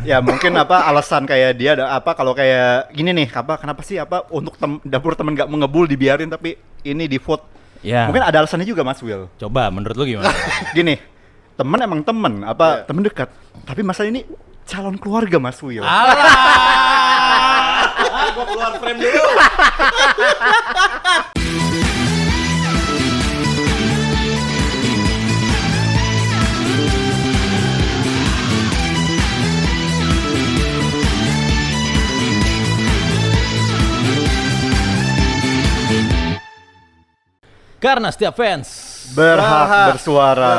Ya mungkin apa alasan kayak dia ada apa kalau kayak gini nih apa kenapa sih apa untuk dapur temen nggak mengebul dibiarin tapi ini di vote. Ya. Mungkin ada alasannya juga Mas Will. Coba menurut lu gimana? Gini, temen emang temen apa temen dekat. Tapi masalah ini calon keluarga Mas Will. Alah. Gua keluar frame dulu. Karena setiap fans Berhak bersuara.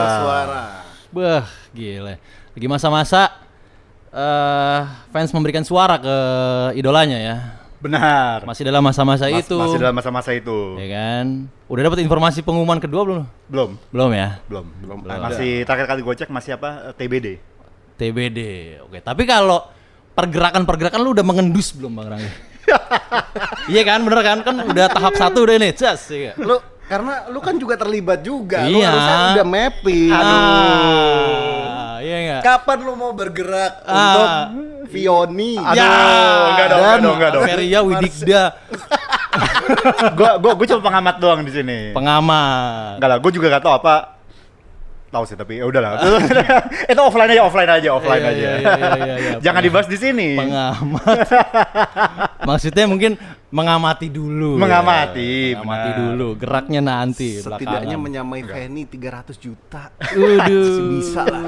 Bah, gila. Lagi masa-masa fans memberikan suara ke idolanya ya. Benar. Masih dalam masa-masa itu. Masih dalam masa-masa itu. Ya kan? Udah dapat informasi pengumuman kedua belum? Belum. Belum ya? Belum. Masih terakhir kali gue cek masih apa TBD. TBD. Oke, tapi kalau pergerakan lu udah mengendus belum Bang Rangga? Iya kan, bener kan? Kan udah tahap 1 udah nih, cas. Iya. Karena lu kan juga terlibat juga. Lu Iya. harusnya udah mapping. Iya enggak? Kapan lu mau bergerak untuk Vioni? Enggak dong. Feria Widikda. Gue cuma pengamat doang di sini. Pengamat. Enggak lah, gue juga gak tahu apa. Tahu sih tapi ya udahlah. Itu offline aja. Iya. Jangan dibahas di sini. Pengamat. Maksudnya mungkin mengamati dulu. Mengamati Dulu. Geraknya nanti. Setidaknya belakangan. menyamai Feni 300 juta. Waduh. Bisa lah.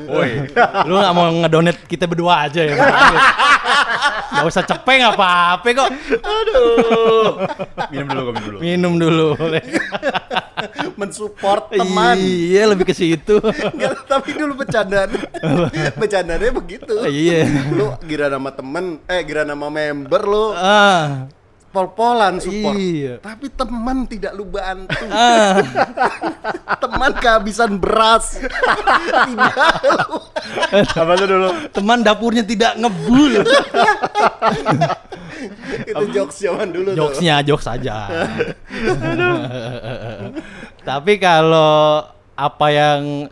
Woi. Lu gak mau ngedonate kita berdua aja ya? Gak usah cepeng apa-apa kok. Aduh. Minum dulu. Mensupport teman. Iya, lebih ke situ. Enggak, tapi dulu bercandanya begitu. Iya. Lu gira nama temen, gira nama member lu pol-polan support. Iya. Tapi teman tidak lu bantu. Teman kehabisan beras. Tidak lu. Apa tuh dulu? Teman dapurnya tidak ngebul. Itu jokes zaman dulu tuh. Jokes aja. Tapi kalau apa yang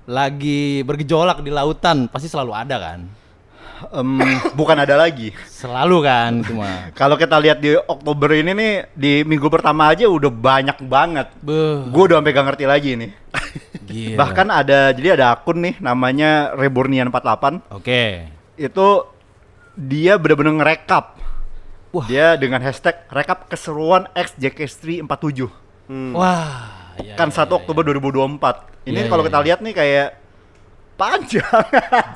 lagi bergejolak di lautan pasti selalu ada kan? Bukan ada lagi. Selalu kan itu mah. Kalau kita lihat di Oktober ini nih, di minggu pertama aja udah banyak banget. Gue udah sampai gak ngerti lagi nih. Gila. Bahkan jadi ada akun nih namanya Rebornian48. Oke. Itu dia bener-bener ngerekap. Wah. Dia dengan hashtag rekap keseruan X JK3 47. Wah. Iya, Kan 1 Oktober 2024. Ini Iya, kalau iya, kita lihat nih kayak panjang.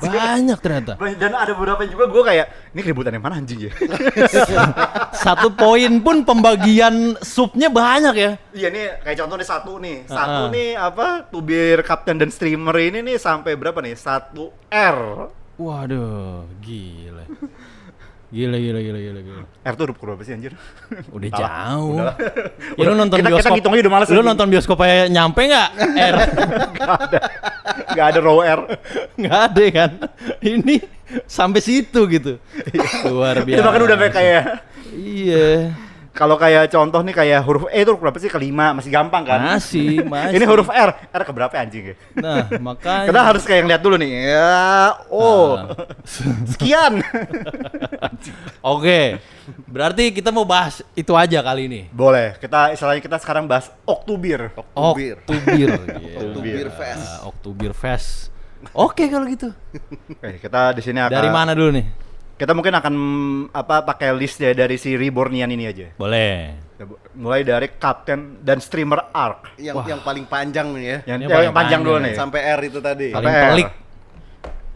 Banyak ternyata. Dan ada beberapa juga gue kayak ini keributan yang mana anjing ya? 1 poin pun pembagian supnya banyak ya. Iya nih kayak contoh nih satu nih apa tubir kapten dan streamer ini nih sampai berapa nih 1R. Waduh, gila. Gila. R tuh huruf berapa sih anjir? Udah Salah. jauh. Udah. Ya, lu nonton Kita bioskop. hitung aja udah males. Lu nonton bioskop aja nyampe enggak? R. Gak ada row R. Enggak ada kan. Ini sampai situ gitu. Luar biasa. Itu bahkan udah kayak Iya. kalau kayak contoh nih kayak huruf E itu huruf berapa sih? Kelima, masih gampang kan? Masih. Ini huruf R keberapa anjing ya? Nah, makanya Kita harus kayak ngeliat dulu nih. Ya, sekian. Oke. Berarti kita mau bahas itu aja kali ini. Boleh. Istilahnya kita sekarang bahas Oktubir. Oktubir. Oktubir Fest. Oktubir Fest. Oke kalau gitu. Oke, kita di sini akan Dari mana dulu nih? Kita mungkin akan pakai list ya dari si Rebornian ini aja. Boleh. Mulai dari Kapten dan Streamer Arc. Yang paling panjang nih ya. Ini Yang paling panjang dulu panjang nih. Sampai R itu tadi. Paling Sampai R. pelik.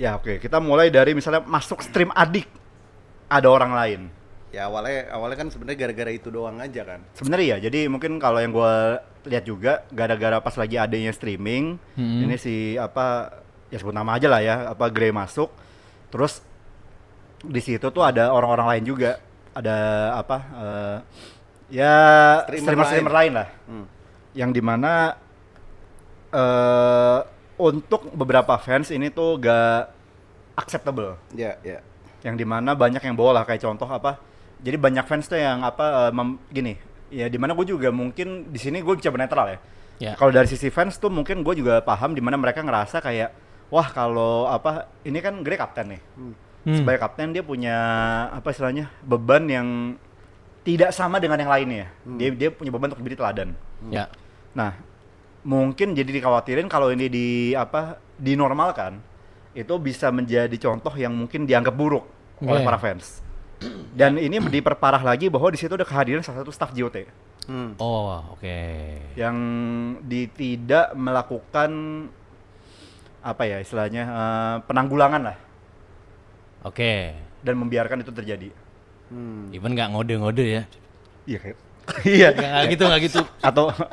Ya oke, kita mulai dari misalnya masuk stream adik. Ada orang lain. Ya awalnya kan sebenarnya gara-gara itu doang aja kan. Sebenarnya ya, jadi mungkin kalau yang gue lihat juga gara-gara pas lagi adanya streaming, ini si ya sebut nama aja lah ya, Grey masuk. Terus di situ tuh ada orang-orang lain juga, ada ya streamer lain lah, yang dimana untuk beberapa fans ini tuh gak acceptable. Ya. Yang dimana banyak yang bawa lah kayak contoh jadi banyak fans tuh yang gini ya, dimana gue juga mungkin di sini gue coba netral ya. Ya. Kalau dari sisi fans tuh mungkin gue juga paham dimana mereka ngerasa kayak wah kalau apa ini kan Gray kapten nih. Sebagai kapten dia punya apa istilahnya beban yang tidak sama dengan yang lainnya. Dia punya beban untuk menjadi teladan. Ya. Nah, mungkin jadi dikhawatirin kalau ini dinormalkan, itu bisa menjadi contoh yang mungkin dianggap buruk oleh para fans. Dan ini diperparah lagi bahwa di situ ada kehadiran salah satu staf JOT. Oh, oke. Yang tidak melakukan apa ya istilahnya penanggulangan lah. Oke. Dan membiarkan itu terjadi. Even nggak ngode-ngode ya. Iya kayak iya. Nggak gitu.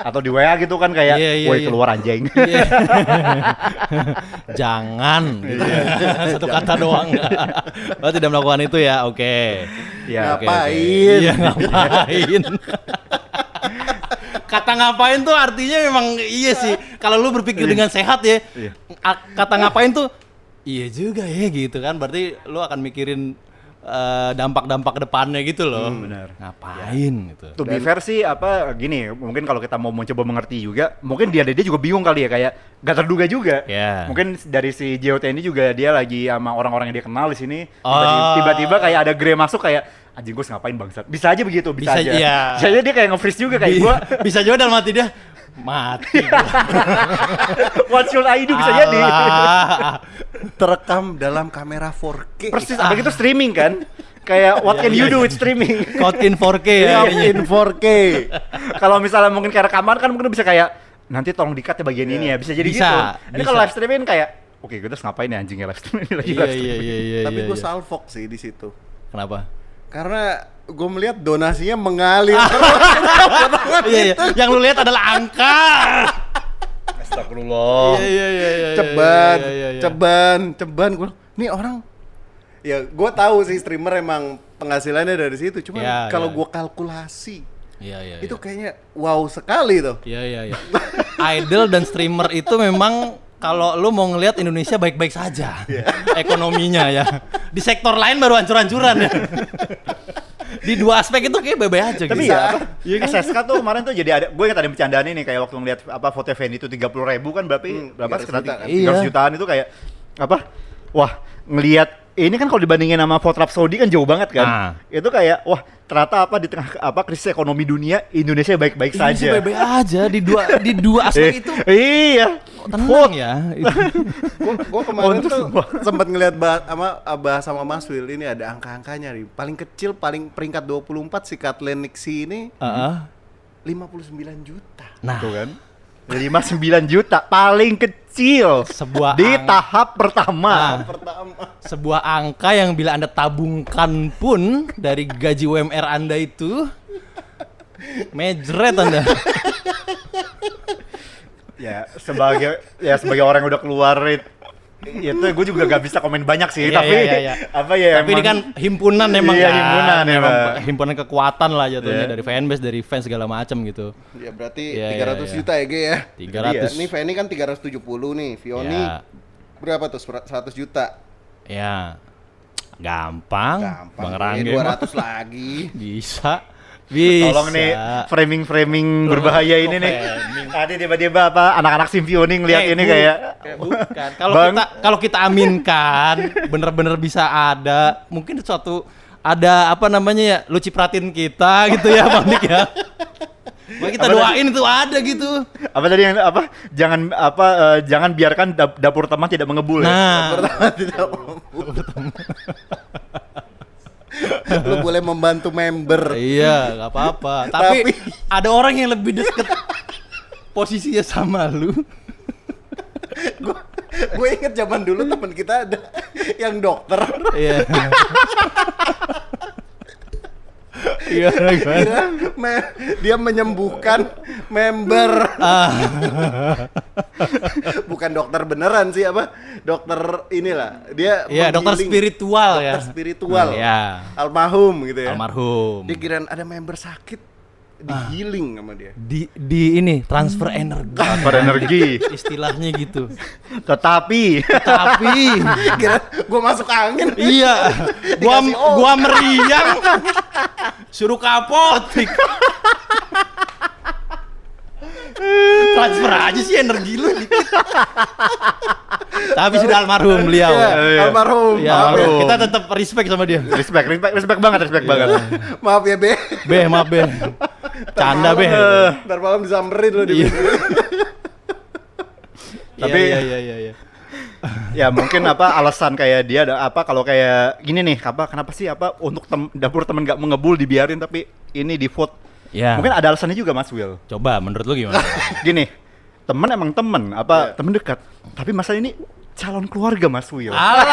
Atau di WA gitu kan kayak woi keluar anjing. Iya. Jangan gitu. Satu kata doang. Oh, tidak melakukan itu ya. Oke. Ya, Ngapain? Iya, ngapain? Kata ngapain tuh artinya memang iya sih. Kalau lu berpikir dengan sehat ya. Kata ngapain tuh iya juga ya gitu kan. Berarti lu akan mikirin dampak-dampak ke depannya gitu loh. Benar. Ngapain gitu. To be fair sih apa gini, mungkin kalau kita mau mencoba mengerti juga, mungkin dia juga bingung kali ya kayak gak terduga juga. Yeah. Mungkin dari si JOT ini juga dia lagi sama orang-orang yang dia kenal di sini, tiba-tiba kayak ada Gray masuk kayak anjing gue ngapain bangsat. Bisa aja begitu, bisa aja. Iya. Bisa aja dia kayak nge-freeze juga kayak gua. Bisa juga dalam hati dia mati. What should I do bisa jadi. Terekam dalam kamera 4K. Persis, apa gitu streaming kan? Kayak what can you do with streaming? Code in 4K ya. In 4K. Kalau misalnya mungkin kayak rekaman kan mungkin bisa kayak nanti tolong di-cut ya bagian ini ya, bisa jadi Bisa, gitu. Ini kalau bisa. live streaming kayak oke, gue terus ngapain ya anjingnya live streaming ini lagi live streaming. Iya. Tapi gue salfok sih di situ. Kenapa? Karena gue melihat donasinya mengalir. Iya. Yang lu lihat adalah angka. Astagfirullah. Iya. Ceban. Gue, nih orang. Ya, gue tahu sih streamer emang penghasilannya dari situ. Cuma kalau gue kalkulasi, Iya. itu kayaknya wow sekali tuh. Iya. Idol dan streamer itu memang kalau lu mau ngelihat Indonesia baik-baik saja ekonominya ya. Di sektor lain baru hancur-hancuran ya. Di dua aspek itu kayak bebe aja Tapi gitu. ya, SSK tuh kemarin tuh jadi ada, gue ingat ada bercandaan ini kayak waktu ngeliat apa foto Fendi itu 30.000 kan berapa 300 sekitar juta kan? 300 jutaan itu kayak apa? Wah, ngelihat ini kan kalau dibandingin sama vote Rhapsody kan jauh banget kan. Itu kayak wah, ternyata apa di tengah apa krisis ekonomi dunia Indonesia baik-baik saja. Indonesia baik-baik aja di dua aspek itu. Iya. Tenang ya. Gue kemarin tuh sempat ngeliat bahas sama Mas Will, ini ada angka-angkanya nih. Paling kecil, paling peringkat 24 si Kathleen Nixie ini 59 juta. Nah, Tuh kan. 59 juta paling kecil sebuah di tahap pertama. sebuah angka yang bila Anda tabungkan pun dari gaji UMR Anda itu mejret Anda. Ya sebagai orang yang udah keluar itu gue juga gak bisa komen banyak sih, Iya, tapi iya. apa ya Tapi ini kan himpunan emang Iya, kan. himpunan Emang emang. himpunan kekuatan lah jatuhnya Iya. dari fanbase, dari fans segala macam gitu. Ya berarti Iya, 300 iya. juta ya Ge ya. 300. Ini Fanny kan 370 nih, Vioni Ya. berapa tuh? 100 juta. Ya. Gampang. Bang Rangge. 200 lagi. Bisa. Tolong nih framing berbahaya ini nih. Tadi tiba-tiba apa anak-anak Simpioni ngeliat ini kayak bukan. Bang. Kalau kita aminkan bener-bener bisa ada, mungkin suatu ada apa namanya ya, lu cipratin kita gitu ya Bang Dik ya. Maka kita Apa doain itu ada gitu. apa tadi yang apa jangan biarkan dapur teman tidak mengebul. Nah, Pertama tidak mampu. Lu boleh membantu member. iya, nggak apa-apa. Tapi ada orang yang lebih deket posisinya sama lu. Gue inget zaman dulu teman kita ada yang dokter. Iya. Iya, Kira dia menyembuhkan member. Bukan dokter beneran sih, apa? Dokter inilah. Dia Iya, dokter menggiling. spiritual ya. Dokter spiritual. Iya. Almarhum gitu ya. Almarhum. Dia kirain ada member sakit digiling sama dia. Di ini transfer energi. Transfer energi. Istilahnya gitu. Tetapi Kira gua masuk angin. Iya. Gua meriang. Suruh ke apotek. Transfer aja sih energi lu dikit. Tapi sudah almarhum beliau. Iya, almarhum. Ya, Maaf ya. kita tetap respect sama dia. Respect banget. Maaf ya, Be. Maaf Be. Canda Be. Ntar malam disamperin lo di Iya. Tapi- iya. Ya mungkin apa alasan kayak dia ada apa kalau kayak gini nih kenapa sih apa untuk dapur temen gak mengebul dibiarin tapi ini di vote. Ya. Mungkin ada alasannya juga Mas Will. Coba menurut lu gimana? Gini, temen emang temen apa temen dekat. Tapi masa ini calon keluarga Mas Will. Alah.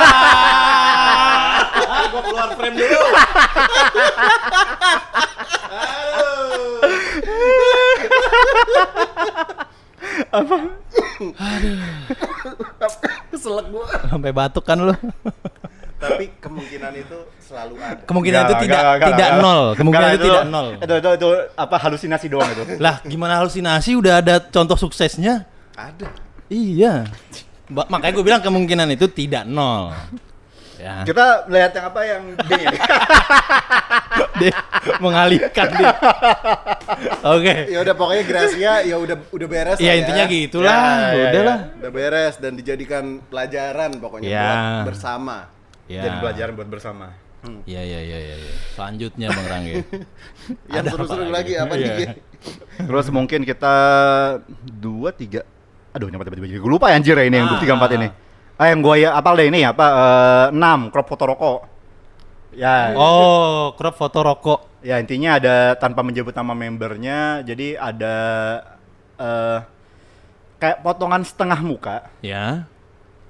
Gua keluar frame dulu. keselak gua. Sampai batuk kan lu. Tapi kemungkinan itu selalu ada. Kemungkinan itu Nggak, tidak nggak. nol. Kemungkinan Nggak, itu tidak nol. Itu apa halusinasi doang itu. Lah, gimana halusinasi udah ada contoh suksesnya? Ada. Iya. Makanya gue bilang kemungkinan itu tidak nol. Ya. Kita lihat yang apa yang B ini. Dia mengalihkan dia. Oke. Ya udah pokoknya Gracia ya udah beres Ya lah intinya ya. gitulah. Ya. Udahlah. Udah beres dan dijadikan pelajaran pokoknya Ya. buat bersama. Ya. Jadi pelajaran buat bersama. Iya. Selanjutnya Bang Rangge. Yang Ada seru-seru apa lagi apa Iya. nih? Terus mungkin kita 2 3 aduh nyampe tiba-tiba jadi gue lupa ya, anjir ya, ini yang 2 3 4 ini. Yang gue ya apal deh ini apa 6 crop foto rokok. Ya. Oh, crop foto rokok. Ya intinya ada tanpa menyebut nama membernya, jadi ada kayak potongan setengah muka, Ya.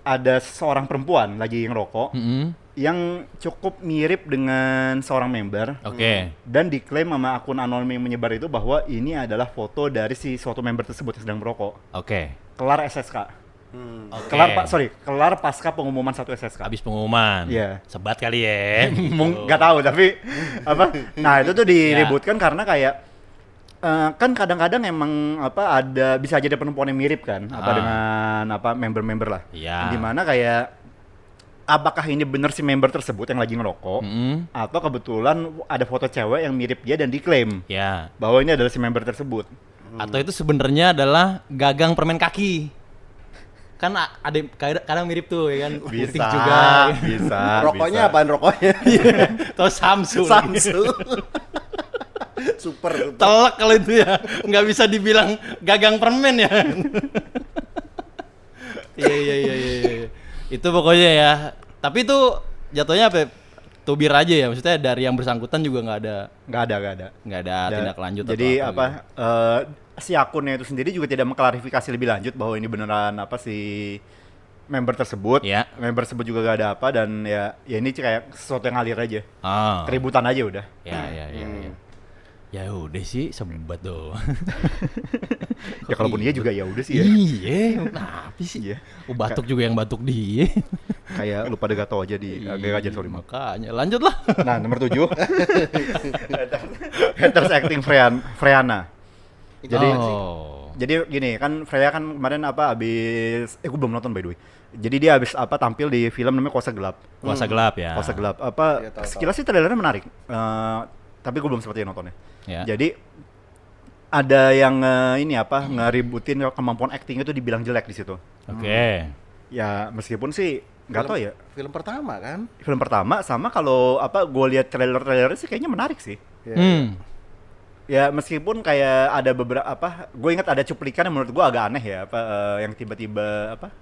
ada seorang perempuan lagi ngerokok Mm-mm. yang cukup mirip dengan seorang member Oke. dan diklaim sama akun anonim yang menyebar itu bahwa ini adalah foto dari si suatu member tersebut yang sedang merokok. Oke. Kelar SSK. Oke. Kelar pasca pengumuman 1 SSK. Habis pengumuman. Iya. Sebat kali ya. Nggak tahu tapi apa? Nah itu tuh diributkan karena kayak kan kadang-kadang emang apa ada bisa aja ada perempuan yang mirip kan apa dengan apa member-member lah. Iya. Dimana kayak apakah ini benar si member tersebut yang lagi ngerokok Mm-mm. atau kebetulan ada foto cewek yang mirip dia dan diklaim Ya. bahwa ini adalah si member tersebut. Atau itu sebenarnya adalah gagang permen kaki. Kan ada kadang mirip tuh ya kan. Putih juga. Bisa. Rokoknya bisa. apaan rokoknya? Atau Samsu. Samsu. Super. Telek kalau itu ya. Nggak bisa dibilang gagang permen ya. Iya. Itu pokoknya ya. Tapi itu jatuhnya apa? Tubir aja ya. Maksudnya dari yang bersangkutan juga nggak ada Nggak ada. tindak lanjut Jadi atau apa? Si akunnya itu sendiri juga tidak mengklarifikasi lebih lanjut bahwa ini beneran apa si member tersebut. Ya. Member tersebut juga gak ada apa dan ya ini kayak sesuatu yang ngalir aja. Ah. Keributan aja udah. Ya. Ya udah sih sebat tuh. Ya kalaupun dia juga ya udah sih ya. Iya, kenapa sih? Iya. Batuk juga yang batuk dia. Kayak lu pada gak tau aja di agak aja sorry. Makanya lanjut lah. Nah, nomor 7. Haters acting Freana. Jadi gini kan Freya kan kemarin apa abis gue belum nonton by the way. Jadi dia abis apa tampil di film namanya Kuasa Gelap. Kuasa gelap ya. Kuasa Gelap apa Iya, tahu. sekilas sih trailernya menarik. Tapi gue belum sempat nontonnya. Ya. Jadi ada yang ini apa ngeributin kemampuan acting itu dibilang jelek di situ. Oke. Ya meskipun sih nggak tahu ya. Film pertama kan? Film pertama sama kalau apa gue lihat trailernya sih kayaknya menarik sih. Ya meskipun kayak ada beberapa apa, gue ingat ada cuplikan yang menurut gue agak aneh ya, apa yang tiba-tiba apa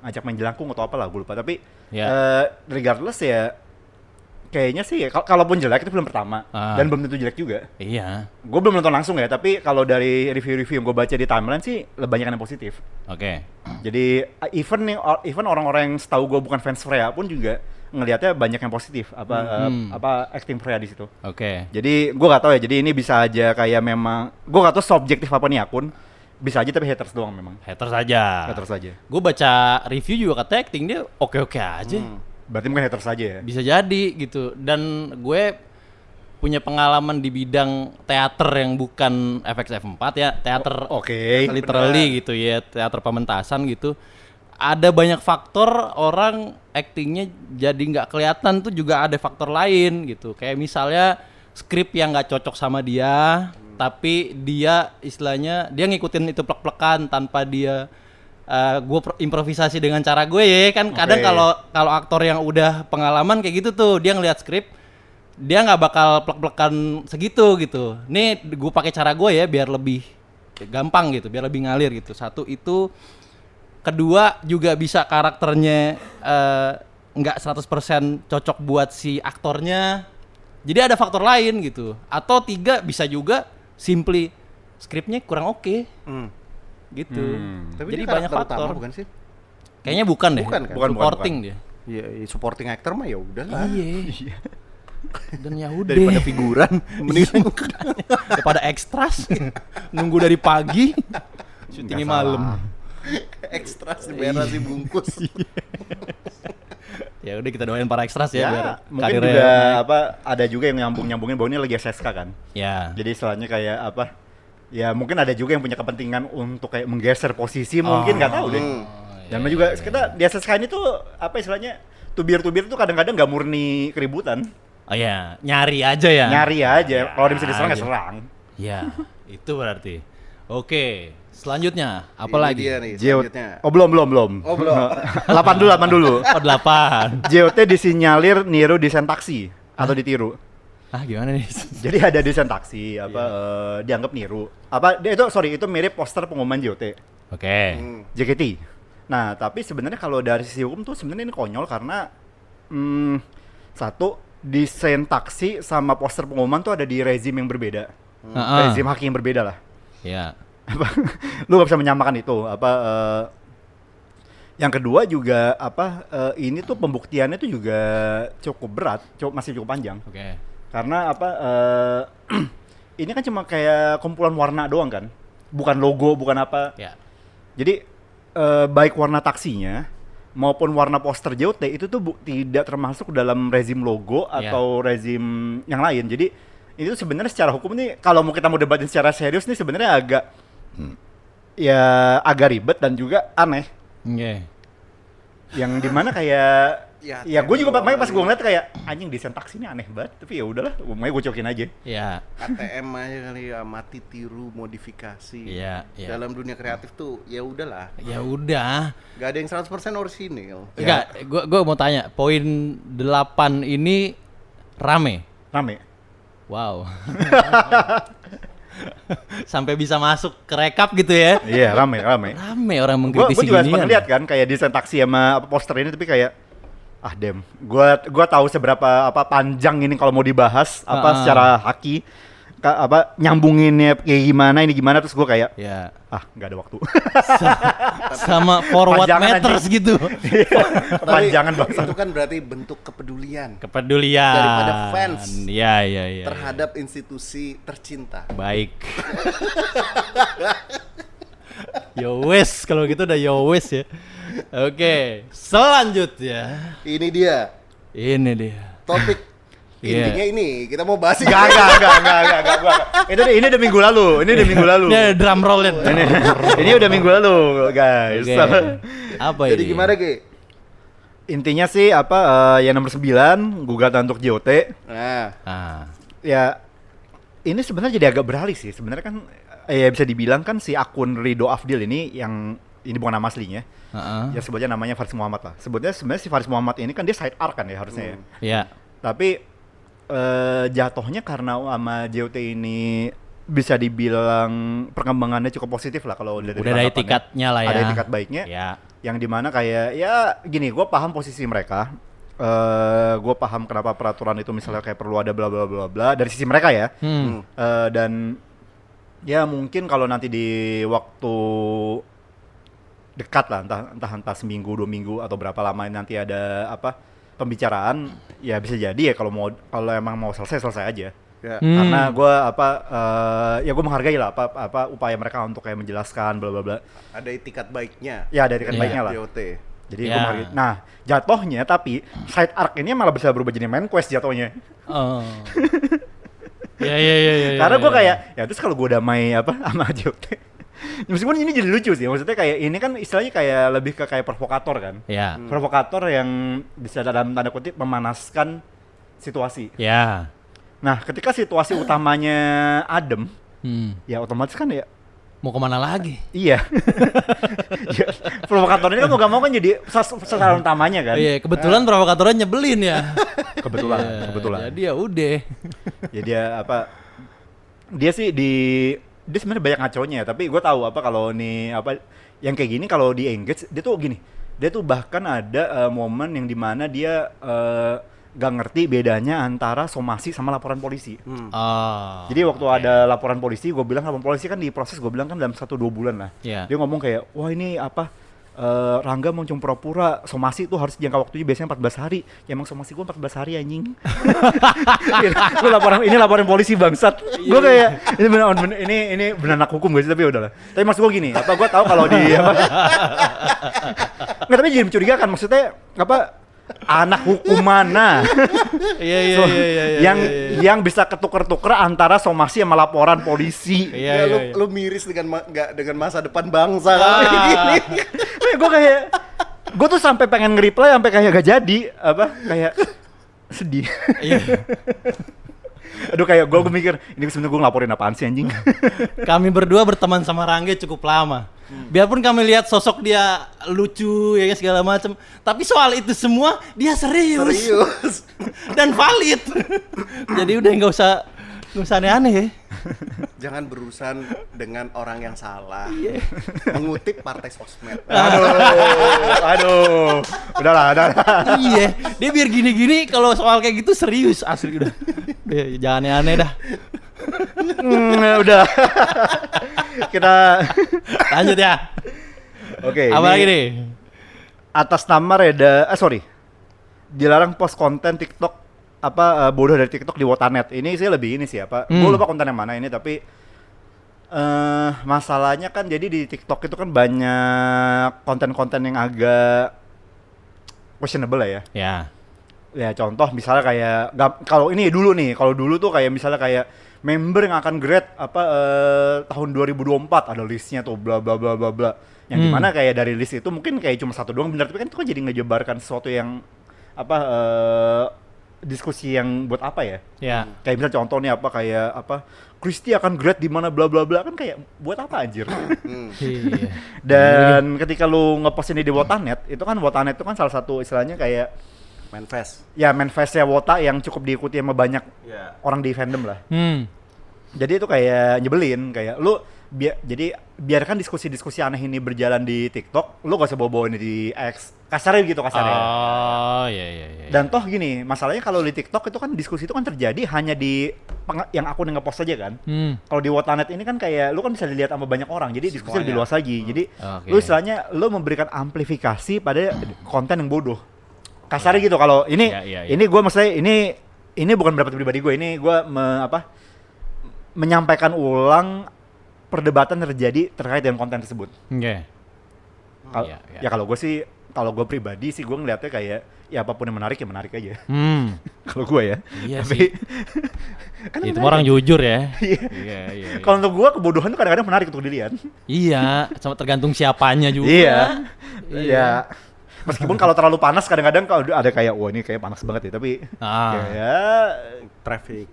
ngajak main jelangkung atau apalah gue lupa. Tapi regardless ya, kayaknya sih kalaupun jelek itu film pertama dan belum tentu jelek juga. Iya. Gue belum nonton langsung ya, tapi kalau dari review-review yang gue baca di timeline sih banyak yang positif. Oke. Jadi even orang-orang yang setahu gue bukan fans Freya pun juga ngelihatnya banyak yang positif apa acting Freya di situ. Oke. Jadi gue gak tahu ya. Jadi ini bisa aja kayak memang gue gak tahu subjektif apa nih akun. Bisa aja tapi haters doang memang. Haters aja. Haters aja. Gue baca review juga kata acting dia oke-oke aja. Berarti mungkin haters aja ya. Bisa jadi gitu. Dan gue punya pengalaman di bidang teater yang bukan FX F4 ya, teater Oke. literally gitu ya, teater pementasan gitu. Ada banyak faktor orang actingnya jadi nggak kelihatan tuh juga ada faktor lain gitu. Kayak misalnya skrip yang nggak cocok sama dia, tapi dia istilahnya dia ngikutin itu plek-plekan tanpa dia gue improvisasi dengan cara gue ya kan. Kadang kalau aktor yang udah pengalaman kayak gitu tuh, dia ngeliat skrip, dia nggak bakal plek-plekan segitu gitu. Nih gue pakai cara gue ya biar lebih gampang gitu, biar lebih ngalir gitu. Satu itu, kedua juga bisa karakternya nggak 100% cocok buat si aktornya. Jadi ada faktor lain gitu. Atau tiga, bisa juga simply skripnya kurang oke. Gitu. Tapi jadi dia banyak karakter faktor. utama bukan sih? Kayaknya bukan deh. Bukan kan? Supporting Bukan. dia. Iya, supporting actor mah ya udah lah. Iya. Dan ya udah. Daripada figuran, mending Daripada ekstras. Nunggu dari pagi. Syutingnya malam. ekstra dibayar nasi bungkus. Ya udah, kita doain para ekstras ya, biar mungkin karirnya juga naik. apa ada juga yang nyambungin bahwa ini lagi SSK kan. Ya. Jadi istilahnya kayak apa? Ya mungkin ada juga yang punya kepentingan untuk kayak menggeser posisi, mungkin nggak tahu deh. Dan juga kita di SSK ini tuh apa istilahnya, tubir tuh kadang-kadang nggak murni keributan. Oh ya, nyari aja ya. Nyari aja. Kalau dia bisa diserang ya aja. serang. Ya, itu berarti. Oke, selanjutnya apa Ini lagi? dia nih, JOT. selanjutnya. Oh belum. Oh, belum. 8 dulu. Oh, 8. JOT disinyalir niru desain taksi atau ditiru. Ah, gimana nih? Jadi ada desain taksi apa dianggap niru. Apa dia itu mirip poster pengumuman JOT. Oke. JKT. Nah, tapi sebenarnya kalau dari sisi hukum tuh sebenarnya ini konyol karena satu, desain taksi sama poster pengumuman tuh ada di rezim yang berbeda. Rezim hakim yang berbeda lah. Ya. Apa lu gak bisa menyamakan itu apa yang kedua juga apa ini tuh pembuktiannya tuh juga cukup berat, masih cukup panjang. Oke. Karena apa ini kan cuma kayak kumpulan warna doang kan, bukan logo, bukan apa. Ya. Jadi baik warna taksinya maupun warna poster JOT itu tuh tidak termasuk dalam rezim logo atau rezim yang lain. Jadi itu sebenarnya secara hukum nih, kalau kita mau debatin secara serius nih sebenarnya agak ribet dan juga aneh. Oke. Yang dimana kayak ya gue juga makanya pas gue ngeliat kayak anjing desain taksi ini aneh banget, tapi ya udahlah, makanya gue cokin aja. Ya. ATM aja kali ya, mati tiru modifikasi. Iya. Dalam dunia kreatif tuh ya udahlah. Ya udah. Gak ada yang 100% orisinil. Enggak, gua mau tanya, poin 8 ini rame. Wow. Sampai bisa masuk ke rekap gitu ya. Iya, rame. Rame orang Gue mengkritisi juga ginian. sempat lihat kan kayak desain taksi sama poster ini, tapi kayak gue tahu seberapa panjang ini kalau mau dibahas secara haki, nyambunginnya kayak gimana, ini gimana, terus gue kayak Ya. nggak ada waktu. Sama forward Panjangan matters anjing. gitu. Panjangan bangsa. Itu kan berarti bentuk kepedulian Kepedulian daripada fans. Iya. terhadap institusi tercinta. Baik. Yo wes, kalau gitu udah yo wes ya. Oke, selanjutnya. Ini dia Ini dia. topik Iya. intinya ini. Kita mau bahas ini. Enggak. Ini udah minggu lalu. Ini ada drum roll-nya. Ini udah minggu lalu, guys. Oke. Apa Jadi ini? gimana Ki? Intinya sih yang nomor 9 gugatan untuk JOT. Nah, Ya ini sebenarnya jadi agak beralih sih. Sebenarnya kan ya bisa dibilang kan si akun Ridho Afdil ini bukan nama aslinya. Ya sebutnya namanya Faris Muhammad lah. Sebenarnya si Faris Muhammad ini kan dia side art kan ya harusnya ya. Ya. Tapi jatuhnya karena sama JOT ini bisa dibilang perkembangannya cukup positif lah kalau dari Udah ada tanggapannya. etikatnya lah ya. Ada etikat baiknya. Ya. Yang dimana kayak ya gini, gue paham posisi mereka. Gue paham kenapa peraturan itu misalnya kayak perlu ada bla bla bla bla dari sisi mereka ya. Dan ya mungkin kalau nanti di waktu dekat lah, entah seminggu 2 minggu atau berapa lama nanti ada pembicaraan, ya bisa jadi ya kalau emang mau selesai aja. ya. Karena gue ya gue menghargai lah upaya mereka untuk kayak menjelaskan bla bla bla. Ada etikat baiknya. Ya ada etikat Iya. baiknya lah. DOT. Jadi Ya. gue menghargai. Nah jatuhnya tapi side arc ini malah bisa berubah jadi main quest jatuhnya. Oh. Ya. Karena gue kayak ya terus kalau gue damai sama JOT. Meskipun ini jadi lucu sih, maksudnya kayak ini kan istilahnya kayak lebih ke kayak provokator kan. Ya. Provokator yang bisa dalam tanda kutip memanaskan situasi. Ya. Nah ketika situasi utamanya adem, ya otomatis kan ya Mau kemana lagi? Iya. Ya, provokator ini kan mau gak mau kan jadi sasaran utamanya kan. Iya, kebetulan provokatornya nyebelin ya. Kebetulan, Iya, kebetulan. Jadi ya udah. Ya dia apa? Dia sih dia sebenarnya banyak ngaconya, tapi gue tahu apa kalau nih apa yang kayak gini kalau di engage dia tuh gini. Dia tuh bahkan ada momen yang dimana dia gak ngerti bedanya antara somasi sama laporan polisi. Jadi waktu ada laporan polisi, gue bilang laporan polisi kan diproses, gue bilang kan dalam 1-2 bulan lah. Iya. Dia ngomong kayak, wah ini apa, Rangga mau cuma pura-pura, somasi tuh harus jangka waktunya biasanya 14 hari. Ya emang somasi gue 14 hari anjing. Ini laporan polisi bangsat. Gue kayak, ini benar anak hukum guys, tapi udahlah. Tapi maksud gue gini, apa gue tahu kalau di apa, nggak tapi jadi mencurigakan, maksudnya apa, anak hukum mana Iya. yang bisa ketuker-tuker antara somasi sama laporan polisi. Iya. Lu miris dengan masa depan bangsa kan gini. Gue tuh sampai pengen nge-reply sampai kayak gak jadi apa kayak sedih. Iya. Aduh kayak gue mikir ini sebenarnya gue ngelaporin apaan sih anjing. Kami berdua berteman sama Rangga cukup lama. Biarpun kami lihat sosok dia lucu ya segala macam, tapi soal itu semua dia serius. Dan valid. Jadi udah nggak usah aneh-aneh ya. Jangan berurusan dengan orang yang salah. Mengutip partai sosmed. Aduh. Udahlah. Iya, dia biar gini-gini kalau soal kayak gitu serius asli udah. Jangan aneh-aneh dah. Udah. Kita lanjut ya. Oke. Apa lagi nih? Atas nama dilarang post konten TikTok apa bodoh dari TikTok di Wotanet. Ini sih lebih ini sih apa. Gue lupa konten yang mana ini tapi masalahnya kan jadi di TikTok itu kan banyak konten-konten yang agak questionable lah ya. Ya. Ya contoh misalnya kayak kalau dulu tuh kayak misalnya kayak member yang akan grade apa tahun 2024 ada listnya tuh bla bla bla bla bla. Yang dimana kayak dari list itu mungkin kayak cuma satu doang benar, tapi kan itu kan jadi ngejebarkan sesuatu yang apa diskusi yang buat apa ya? Ya. Kayak misal contoh nih apa kayak apa Kristi akan grade di mana bla bla bla kan kayak buat apa anjir? Iya. Dan ketika lu ngepost ini di Wotanet, itu kan Wotanet itu kan salah satu istilahnya kayak Manifest. ya manifestnya Wota yang cukup diikuti sama banyak orang di fandom lah. Jadi itu kayak nyebelin, kayak lu jadi biarkan diskusi-diskusi aneh ini berjalan di TikTok, lu gak usah bawa-bawa ini di X. Kasarnya gitu kasarnya. Oh, iya. Dan toh gini, masalahnya kalau di TikTok itu kan diskusi itu kan terjadi hanya di yang akun yang ngepost aja kan. Kalau di Wotanet ini kan kayak lu kan bisa dilihat sama banyak orang, jadi diskusi lebih luas lagi. Jadi lu istilahnya lu memberikan amplifikasi pada konten yang bodoh. Kasarnya gitu kalau ini ini gue maksudnya ini bukan pendapat pribadi gue, ini gue menyampaikan ulang perdebatan terjadi terkait dengan konten tersebut. Oke. Ya kalau gue pribadi sih gue ngeliatnya kayak ya apapun yang menarik ya menarik aja. Kalau gue ya. Iya tapi kan itu orang jujur ya. Iya. Kalau untuk gue kebodohan tuh kadang-kadang menarik untuk dilihat. Iya, sama tergantung siapanya juga. Iya. Meskipun kalau terlalu panas kadang-kadang kalau ada kayak wah ini kayak panas banget ya, tapi ya traffic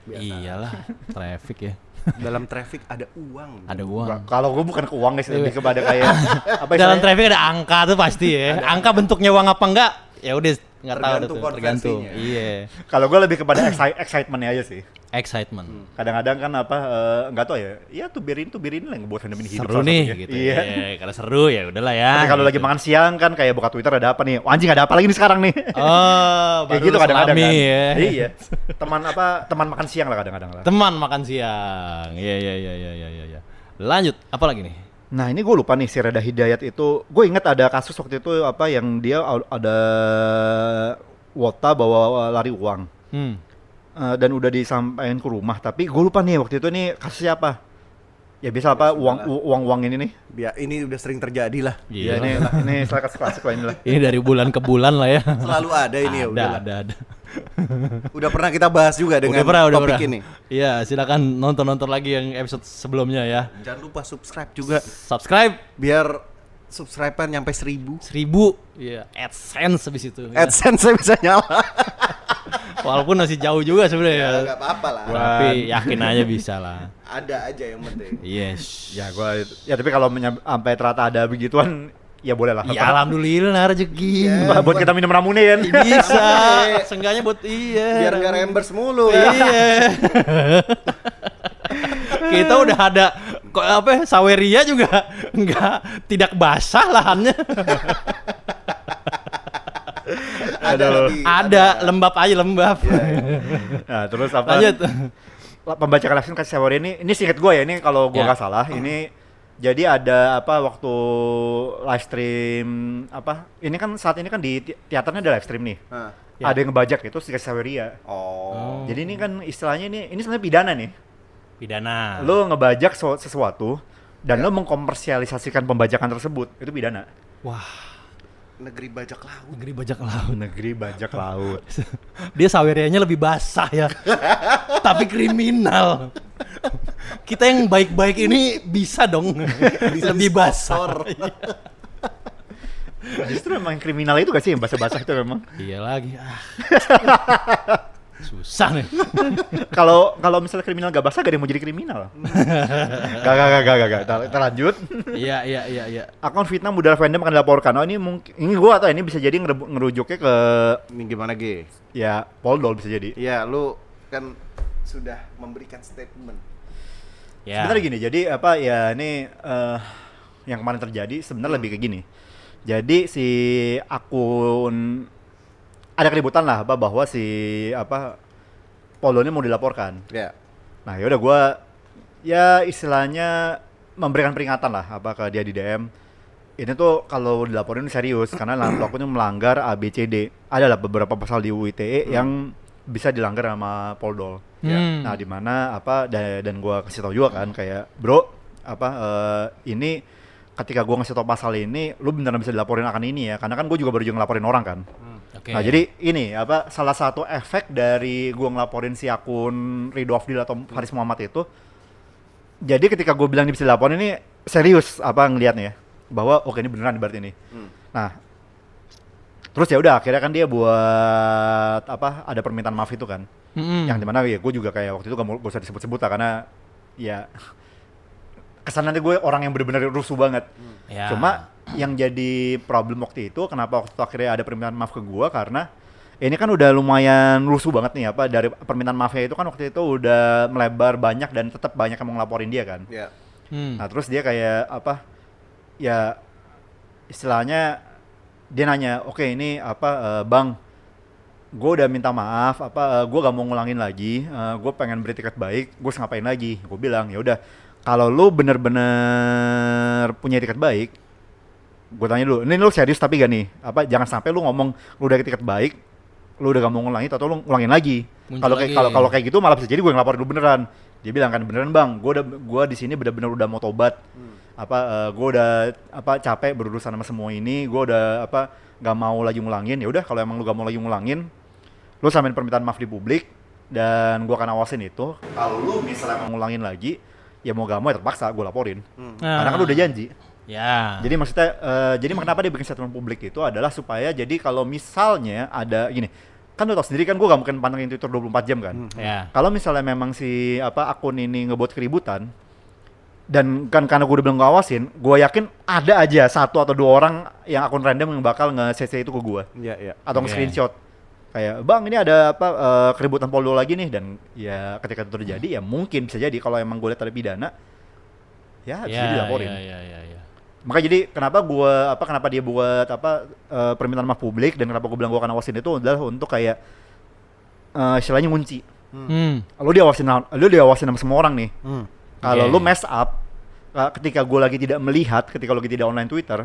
biasa. Iyalah, traffic ya. Dalam traffic ada uang. Ada uang. Kalau gue bukan ke uang guys, lebih kepada kayak apa dalam traffic ada angka tuh pasti ya. Angka bentuknya uang apa enggak? Ya udah nggak tahu tuh, tergantung. Iya. Kalau gue lebih kepada excitementnya aja sih. Excitement. Kadang-kadang kan apa nggak tahu ya. Iya tuh biarin lah yang buat fandom ini hidup. Seru nih gitu. Iya. Karena seru ya udahlah ya. Tapi kalau lagi makan siang kan kayak buka Twitter ada apa nih? Anjing ada apa lagi nih sekarang nih? Oh, kayak gitu kadang-kadang kan. Ya. Iya. Teman makan siang lah kadang-kadang lah. Teman makan siang. Iya. Lanjut, apa lagi nih? Nah ini gue lupa nih si Reda Hidayat itu, gue inget ada kasus waktu itu apa yang dia ada Wota bawa lari uang dan udah disampaikan ke rumah, tapi gue lupa nih waktu itu nih kasusnya apa? Ya bisa apa uang ini nih? Ini udah sering terjadi lah. Iya ini salah kasus klasik lah inilah. Ini dari bulan ke bulan lah ya. Selalu ada ini ya udah. Ada. Udah pernah kita bahas juga dengan topik ini. Iya, silakan nonton lagi yang episode sebelumnya ya. Jangan lupa subscribe juga. Subscribe biar subscriber nyampe 1.000. Iya, AdSense habis itu. AdSense saya bisa nyala. Walaupun masih jauh juga sebenarnya. Nggak apa-apa lah. Tapi yakin aja bisa lah. Ada aja yang penting. Yes. Ya tapi kalau sampai ternyata ada begituan ya boleh lah. Ya alhamdulillah rezeki. Buat kita minum ramune kan. Bisa. Seenggaknya buat Biar nggak reimburse mulu. Iya. Kita udah ada kok saweria juga tidak basah lahannya. Ada lembab aja lembab. Nah, terus apa? Lanjut. Pembaca collection kasih saweria ini singkat gue ya, ini kalau gue nggak salah ini jadi ada apa waktu live stream apa ini kan saat ini kan di teaternya ada live stream nih. Ya. Ada yang ngebajak itu dikasih saweria. Oh. Jadi ini kan istilahnya ini sebenarnya pidana nih. Pidana. Lo ngebajak sesuatu dan lo mengkomersialisasikan pembajakan tersebut itu pidana. Wah, Negeri bajak laut. negeri bajak laut. Negeri bajak laut. Dia sawerianya lebih basah ya. Tapi kriminal. Kita yang baik-baik ini bisa dong lebih basah. Justru emang kriminal itu gak sih yang basah-basah itu memang. Iya lagi. Susah nih. Kalau misalnya kriminal gak basah gak ada yang mau jadi kriminal. Gak. Kita lanjut. Iya. Akun fitnah modal fandom akan dilaporkan. Oh ini mungkin ini gua atau ini bisa jadi ngerujuknya ke Ini gimana G? ya Poldol bisa jadi. Ya lu kan sudah memberikan statement. Ya. Sebenarnya gini, jadi apa ya ini yang kemarin terjadi sebenarnya lebih kayak gini. Jadi si akun ada keributan lah bahwa si Poldol ini mau dilaporkan. Ya. Nah, ya udah gua ya istilahnya memberikan peringatan lah ke dia di DM. Ini tuh kalau dilaporin serius karena pelakunya melanggar ABCD. Ada lah beberapa pasal di UU ITE yang bisa dilanggar sama Poldol. Nah, di mana dan gua kasih tahu juga kan kayak, "Bro, ini ketika gua ngasih tahu pasal ini, lu beneran bisa dilaporin akan ini ya." Karena kan gua juga baru ngelaporin orang kan. Okay. Nah, jadi ini salah satu efek dari gua ngelaporin si akun Ridho Afdil atau Haris Muhammad itu. Jadi ketika gua bilang ini bisa dilaporin ini serius ngelihatnya bahwa oke ini beneran berarti ini. Nah, terus ya udah akhirnya kan dia buat ada permintaan maaf itu kan. Yang dimana ya gue juga kayak waktu itu gak usah disebut-sebut lah karena ya kesan nanti gue orang yang bener-bener rusuh banget. Ya. Cuma yang jadi problem waktu itu kenapa waktu itu akhirnya ada permintaan maaf ke gue karena ini kan udah lumayan rusuh banget nih dari permintaan maafnya itu kan waktu itu udah melebar banyak dan tetap banyak yang mau ngelaporin dia kan. Ya. Nah terus dia kayak ya istilahnya dia nanya, oke ini bang, gue udah minta maaf, gue gak mau ngulangin lagi, gue pengen beretikat baik, gue ngapain lagi? Gue bilang ya udah, kalau lu bener-bener punya etikat baik, gue tanya dulu, ini lu serius tapi gak nih? Jangan sampai lu ngomong lu udah etikat baik, lu udah gak mau ngulangin atau lu ngulangin lagi. Kalau kayak gitu malah bisa jadi gue ngelaporin lu beneran. Dia bilang kan beneran bang, gue di sini bener-bener udah mau tobat. Gue udah capek berurusan sama semua ini, gue udah gak mau lagi ngulangin. Ya udah kalau emang lu gak mau lagi ngulangin, lu samain permintaan maaf di publik dan gue akan awasin itu. Kalau lu misalnya mau ngulangin lagi, ya mau gak mau ya terpaksa gue laporin. Karena kan lu udah janji. Ya. Jadi maksudnya jadi kenapa dia bikin statement publik itu adalah supaya jadi kalau misalnya ada gini, kan lu tau sendiri kan gue gak mungkin pantengin Twitter 24 jam kan. Kalau misalnya memang si akun ini ngebuat keributan dan kan karena gue udah bilang ngawasin, gue yakin ada aja 1 atau 2 orang yang akun random yang bakal nge-CC itu ke gue. Iya. Atau nge-screenshot. Kayak, "Bang, ini ada keributan Poldol lagi nih." Dan ya ketika itu terjadi ya mungkin bisa jadi kalau emang gue lihat ada pidana ya bisa dilaporin. Iya. Makanya jadi kenapa dia buat permintaan maaf publik dan kenapa gue bilang gue akan awasin itu adalah untuk kayak istilahnya ngunci. Lu diawasin sama semua orang nih. Kalau lu mess up ketika gue lagi tidak melihat, ketika lu lagi tidak online Twitter,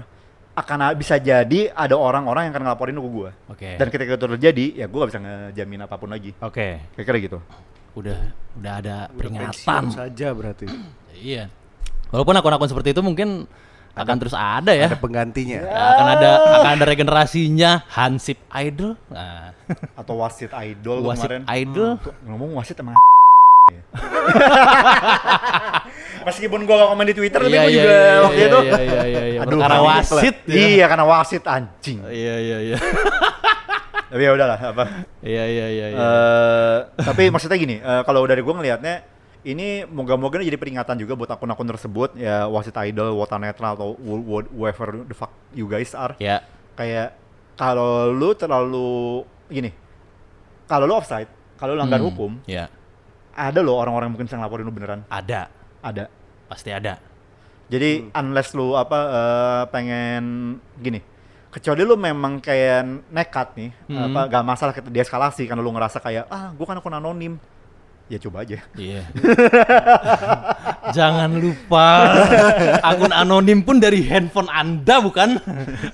akan bisa jadi ada orang-orang yang akan ngelaporin lu ke gue. Dan ketika itu terjadi, ya gue gak bisa ngejamin apapun lagi. Kira-kira gitu. Udah ada peringatan saja berarti. Iya. Walaupun akun-akun seperti itu mungkin akan terus ada ya. Ada penggantinya. Ya, akan ada regenerasinya Hansip Idol. Nah. Atau Wasit Idol Wasit kemarin. Idol. Ngomong wasit emang meskipun gue gak komen di Twitter tapi gue juga waktu itu aduh, karena wasit iya karena wasit anjing. Iya Tapi ya udahlah apa. Iya. Tapi maksudnya gini, kalau dari gue ngelihatnya ini moga-moga ini jadi peringatan juga buat akun-akun tersebut ya, wasit idol, wota netral atau whoever the fuck you guys are. Ya. Kayak kalau lu terlalu gini, kalau lu offside, kalau lu langgar hukum, Ya. ada loh orang-orang yang mungkin bisa ngelaporin lu beneran. Ada. Pasti ada. Jadi unless lu pengen gini, kecuali lu memang kayak nekat nih, gak masalah kita deeskalasi karena lu ngerasa kayak gue kan akun anonim, ya coba aja. Iya. Jangan lupa akun anonim pun dari handphone Anda bukan?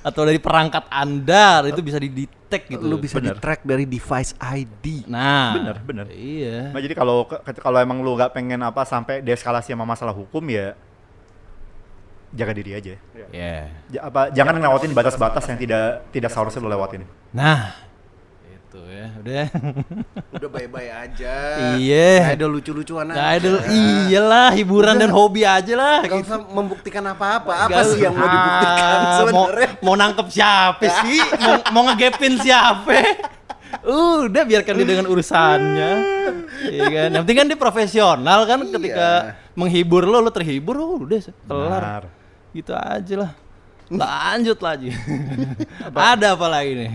Atau dari perangkat Anda itu bisa didetect gitu. Lu bisa Bener. di-track dari device ID. Nah, Bener. Iya. Nah jadi kalau emang lu gak pengen sampai deeskalasi sama masalah hukum ya jaga diri aja. Iya. Jangan ngelewatin batas-batas yang tidak seharusnya lu lewatin. Nah, itu ya, udah. Udah bye-bye aja. Iya. Idol lucu-lucuan aja. Nah, idol iyalah, hiburan dan hobi aja lah. Gak usah membuktikan apa-apa. Apa Gak sih yang mau usah. dibuktikan sebenarnya? Mau nangkep siapa sih? Mau ngegepin siapa? Udah biarkan dia dengan urusannya. Iya kan? Yang penting kan dia profesional kan, ketika menghibur lo terhibur, udah kelar. Benar. Gitu aja lah. Lanjut lagi. Ada apa lagi nih?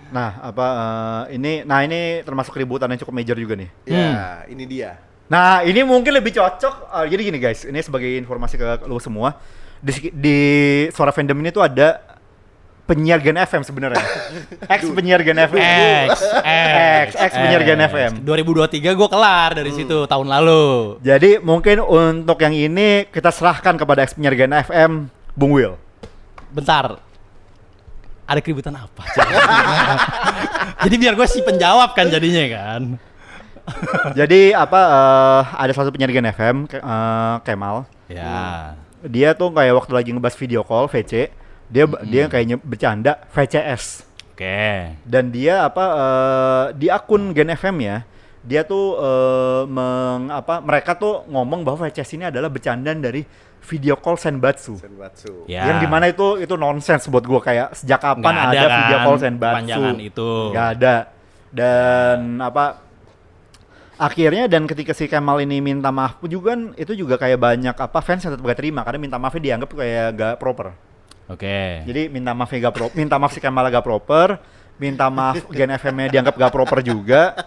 Nah, ini termasuk keributan yang cukup major juga nih. Ya, ini dia. Nah, ini mungkin lebih cocok. Jadi gini guys, ini sebagai informasi ke lu semua. Di Suara Fandom ini tuh ada penyiar Gen FM sebenarnya. Ex penyiar Gen FM. Ex penyiar Gen FM. 2023 gue kelar dari situ tahun lalu. Jadi mungkin untuk yang ini kita serahkan kepada ex penyiar Gen FM, Bung Will. Bentar. Ada keributan apa? Jadi biar gue sih penjawab kan jadinya kan. Jadi ada salah satu penyiar Gen FM, Kemal. Ya. Dia tuh kayak waktu lagi ngebahas video call VC, dia kayaknya bercanda VCS. Oke. Dan dia di akun Gen FM ya, dia tuh mereka tuh ngomong bahwa VCS ini adalah bercandaan dari video call Senbatsu. Senbatsu. Ya. Yang dimana itu nonsens buat gua, kayak sejak kapan Nggak ada kan video call Senbatsu? panjangan itu. Nggak ada. Dan akhirnya dan ketika si Kemal ini minta maaf pun juga kan, itu juga kayak banyak fans yang tetap gak terima karena minta maafnya dianggap kayak gak proper. Oke. Jadi minta maaf si Kemal gak proper, minta maaf Gen FM-nya dianggap gak proper juga.